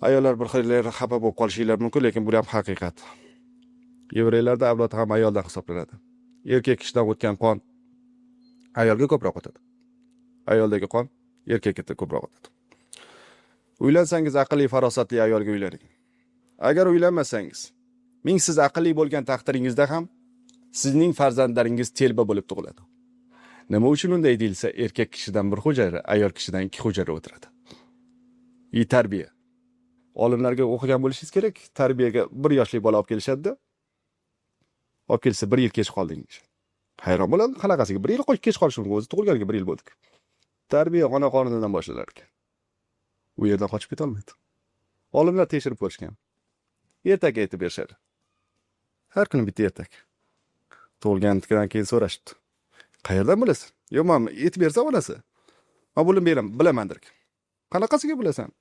Ayollar bir xillar xafa bo'lib qolishinglar mumkin, lekin bu ham haqiqat. Yevreylarda avlod ham ayoldan hisoblanadi. Erkak kishidan o'tgan qon ayolga ko'proq o'tadi. Ayoldagi qon erkakka ko'proq o'tadi. Uylansangiz aqlli, farosatli ayolga uylaning. Agar uylanmasangiz, siz aqlli bo'lgan taqdiringizda ham sizning farzandlaringiz telba bo'lib tug'iladi. Nima uchun unday deyilsa, erkak kishidan bir hujra, ayol kishidan 2 hujra o'tiradi. Tarbiya. Olimlarga o'qigan bo'lishingiz kerak. Tarbiyaga 1 yoshli bola olib kelishadi-da. Olib kelsa 1 yil kech qoldingiz. Hayron bo'ladi, qanaqasiga 1 yil kech qolish mumkin, o'zi tug'ilganiga 1 yil bo'ldi. Tarbiya ona qornidan boshlanar ekan. U yerdan qochib keta olmaydi. Olimlar tekshirib ko'rishgan. Ertak aytib berishadi. Har kuni bitta ertak. Tug'ilganidan keyin so'rashdi. Qayerdan bilasan? Yo'q, men aytib bersa onasi. Men buni bilaman, bilamandir. Qanaqasiga bilasan?